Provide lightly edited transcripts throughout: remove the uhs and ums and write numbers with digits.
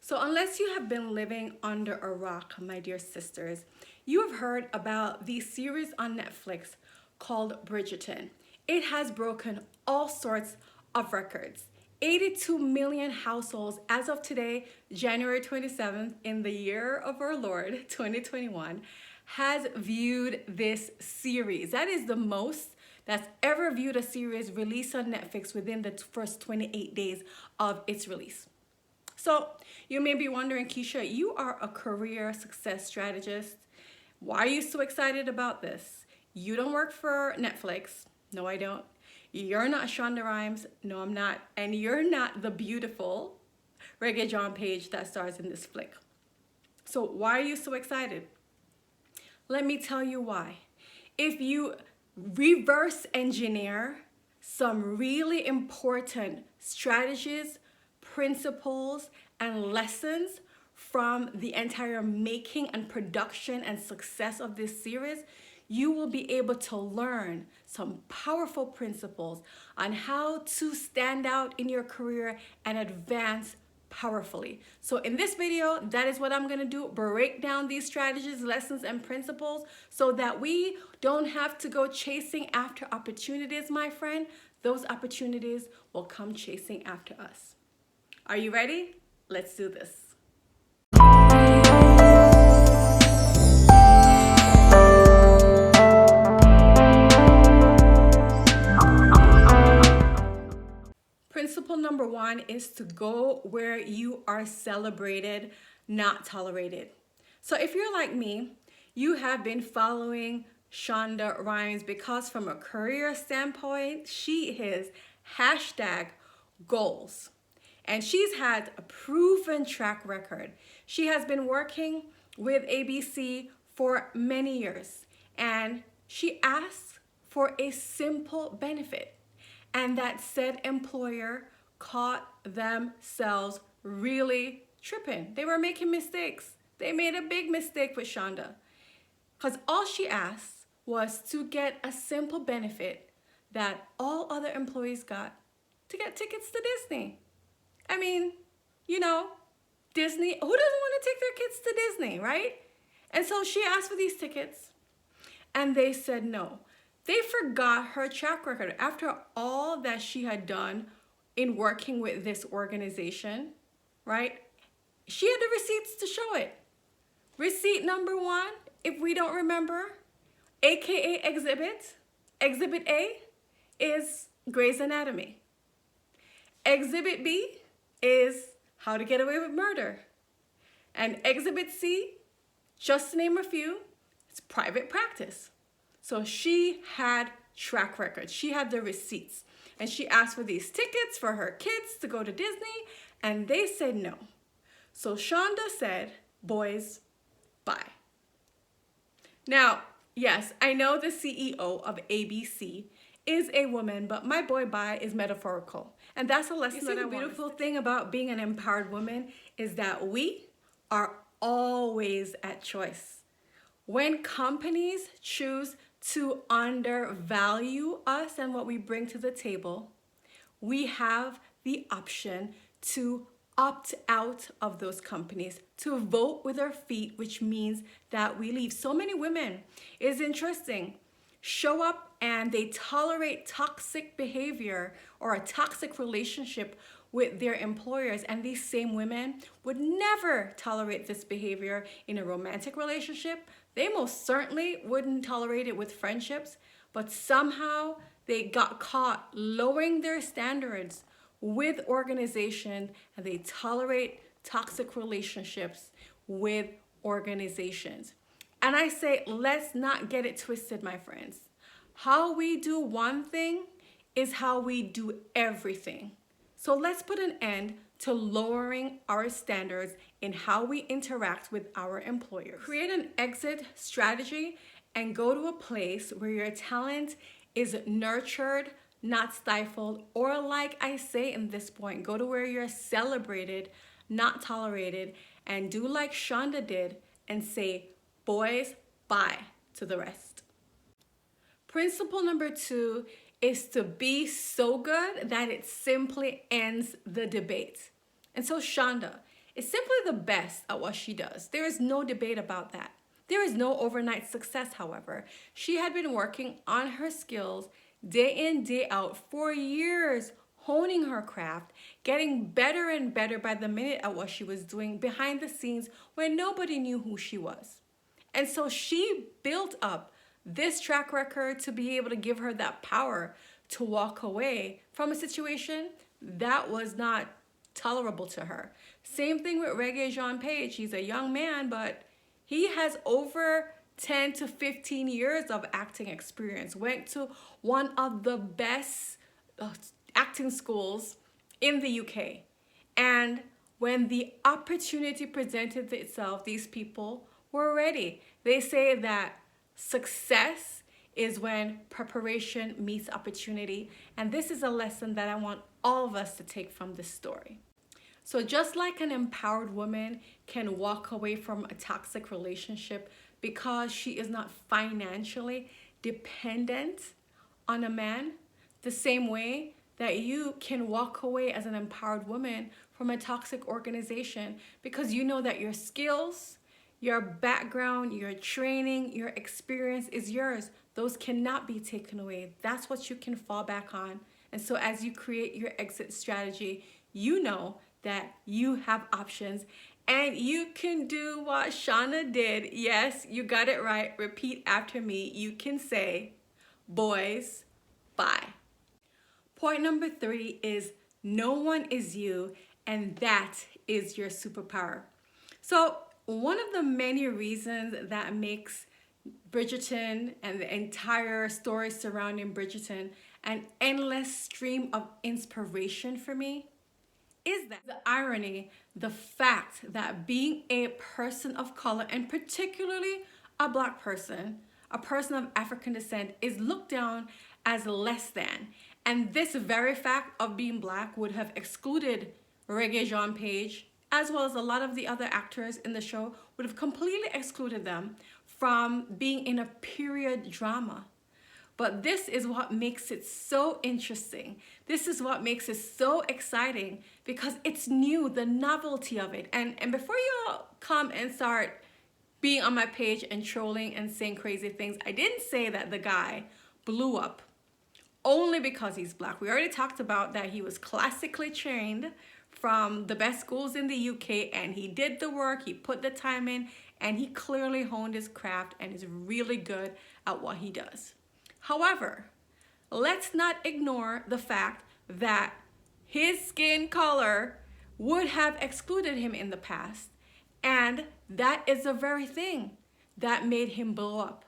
So unless you have been living under a rock, my dear sisters, you have heard about the series on Netflix called Bridgerton. It has broken all sorts of records. 82 million households as of today, January 27th, in the year of our Lord, 2021, has viewed this series. That is the most that's ever viewed a series released on Netflix within the first 28 days of its release. So you may be wondering, Kisha, you are a career success strategist. Why are you so excited about this? You don't work for Netflix. No, I don't. You're not Shonda Rhimes. No, I'm not. And you're not the beautiful Rege page that stars in this flick. So why are you so excited? Let me tell you why. If you reverse engineer some really important strategies, principles, and lessons from the entire making and production and success of this series, you will be able to learn some powerful principles on how to stand out in your career and advance powerfully. So in this video, that is what I'm going to do, break down these strategies, lessons, and principles so that we don't have to go chasing after opportunities, my friend. Those opportunities will come chasing after us. Are you ready? Let's do this. Principle number one is to go where you are celebrated, not tolerated. So if you're like me, you have been following Shonda Rhimes because from a career standpoint, she is hashtag goals. And she's had a proven track record. She has been working with ABC for many years, and she asks for a simple benefit. And that said employer caught themselves really tripping. They were making mistakes. They made a big mistake with Shonda. Because all she asked was to get a simple benefit that all other employees got, to get tickets to Disney. I mean, Disney, who doesn't want to take their kids to Disney, right? And so she asked for these tickets, and they said no. They forgot her track record. After all that she had done in working with this organization, right? She had the receipts to show it. Receipt number one, if we don't remember, AKA Exhibit A is Grey's Anatomy. Exhibit B is How to Get Away with Murder. And Exhibit C, just to name a few, it's private practice. So she had track records. She had the receipts. And she asked for these tickets for her kids to go to Disney, and they said no. So Shonda said, boys, bye. Now, yes, I know the CEO of ABC is a woman, but my boy bye is metaphorical. And that's a lesson that I want. The beautiful thing about being an empowered woman is that we are always at choice. When companies choose to undervalue us and what we bring to the table, we have the option to opt out of those companies, to vote with our feet, which means that we leave. So many women, it's interesting, show up and they tolerate toxic behavior or a toxic relationship with their employers, and these same women would never tolerate this behavior in a romantic relationship. They most certainly wouldn't tolerate it with friendships, but somehow they got caught lowering their standards with organizations, and they tolerate toxic relationships with organizations. And I say, let's not get it twisted, my friends. How we do one thing is how we do everything. So let's put an end to lowering our standards in how we interact with our employers. Create an exit strategy and go to a place where your talent is nurtured, not stifled, or like I say in this point, go to where you're celebrated, not tolerated, and do like Shonda did and say, boys, bye to the rest. Principle number two is to be so good that it simply ends the debate. And so Shonda, is simply the best at what she does. There is no debate about that. There is no overnight success, however. She had been working on her skills day in, day out for years, honing her craft, getting better and better by the minute at what she was doing behind the scenes when nobody knew who she was. And so she built up this track record to be able to give her that power to walk away from a situation that was not tolerable to her. Same thing with Rege Page. He's a young man, but he has over 10 to 15 years of acting experience. Went to one of the best acting schools in the UK. And when the opportunity presented itself, these people were ready. They say that success is when preparation meets opportunity. And this is a lesson that I want all of us to take from this story. So just like an empowered woman can walk away from a toxic relationship because she is not financially dependent on a man, the same way that you can walk away as an empowered woman from a toxic organization because you know that your skills, your background, your training, your experience is yours. Those cannot be taken away. That's what you can fall back on. And so as you create your exit strategy, you know that you have options and you can do what Shonda did. Yes, you got it right. Repeat after me. You can say, boys, bye. Point number 3 is no one is you, and that is your superpower. So one of the many reasons that makes Bridgerton and the entire story surrounding Bridgerton an endless stream of inspiration for me is that the irony, the fact that being a person of color, and particularly a Black person, a person of African descent, is looked down as less than. And this very fact of being Black would have excluded Rege Page, as well as a lot of the other actors in the show, would have completely excluded them from being in a period drama. But this is what makes it so interesting. This is what makes it so exciting because it's new, the novelty of it. And before y'all come and start being on my page and trolling and saying crazy things, I didn't say that the guy blew up only because he's Black. We already talked about that he was classically trained from the best schools in the UK, and he did the work, he put the time in, and he clearly honed his craft and is really good at what he does. However, let's not ignore the fact that his skin color would have excluded him in the past, and that is the very thing that made him blow up.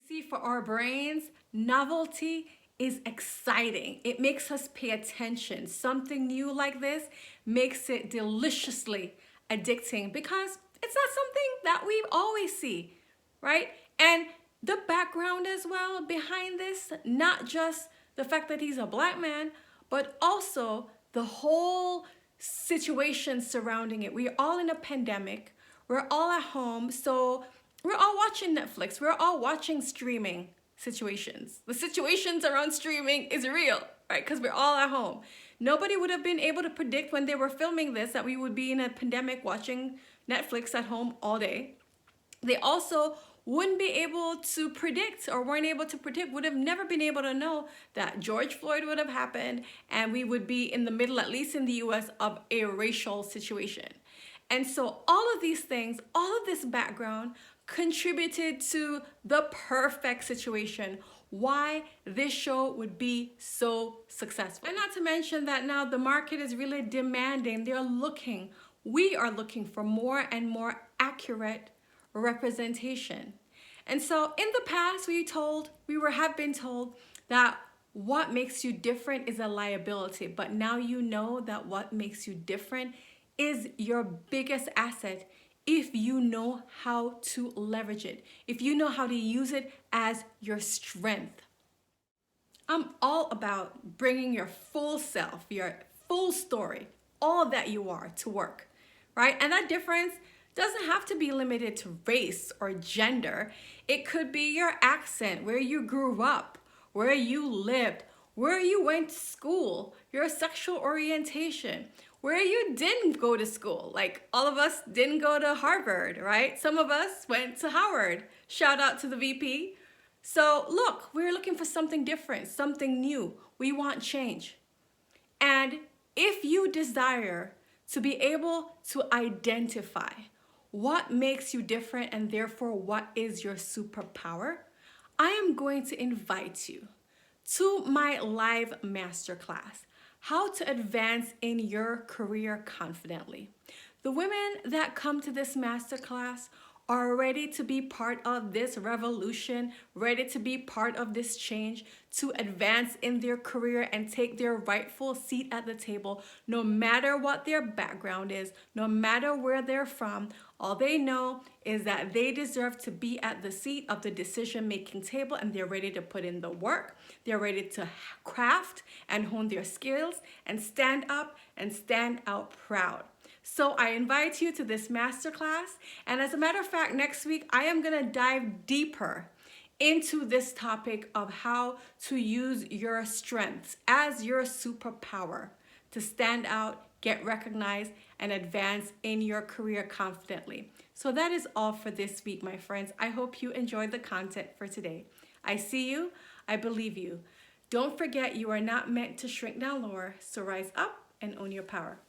See, for our brains, novelty is exciting. It makes us pay attention. Something new like this makes it deliciously addicting because it's not something that we always see, right? And the background as well behind this, not just the fact that he's a Black man, but also the whole situation surrounding it. We're all in a pandemic. We're all at home. So we're all watching Netflix. We're all watching streaming situations. The situations around streaming is real, right? Because we're all at home. Nobody would have been able to predict when they were filming this that we would be in a pandemic watching Netflix at home all day. They also wouldn't be able to predict, or weren't able to predict, would have never been able to know that George Floyd would have happened and we would be in the middle, at least in the US, of a racial situation. And so all of these things, all of this background contributed to the perfect situation why this show would be so successful. And not to mention that now the market is really demanding, we are looking for more and more accurate representation. And so in the past, we have been told that what makes you different is a liability, but now you know that what makes you different is your biggest asset if you know how to leverage it, if you know how to use it as your strength. I'm all about bringing your full self, your full story, all that you are to work, right? And that difference doesn't have to be limited to race or gender. It could be your accent, where you grew up, where you lived, where you went to school, your sexual orientation, where you didn't go to school. Like all of us didn't go to Harvard, right? Some of us went to Howard. Shout out to the VP. So look, we're looking for something different, something new. We want change. And if you desire to be able to identify what makes you different and therefore what is your superpower, I am going to invite you to my live masterclass, How to Advance in Your Career Confidently. The women that come to this masterclass are ready to be part of this revolution, ready to be part of this change, to advance in their career and take their rightful seat at the table, no matter what their background is, no matter where they're from. All they know is that they deserve to be at the seat of the decision-making table, and they're ready to put in the work. They're ready to craft and hone their skills and stand up and stand out proud. So I invite you to this masterclass. And as a matter of fact, next week, I am going to dive deeper into this topic of how to use your strengths as your superpower to stand out, get recognized, and advance in your career confidently. So that is all for this week, my friends. I hope you enjoyed the content for today. I see you. I believe you. Don't forget, you are not meant to shrink down lower, so rise up and own your power.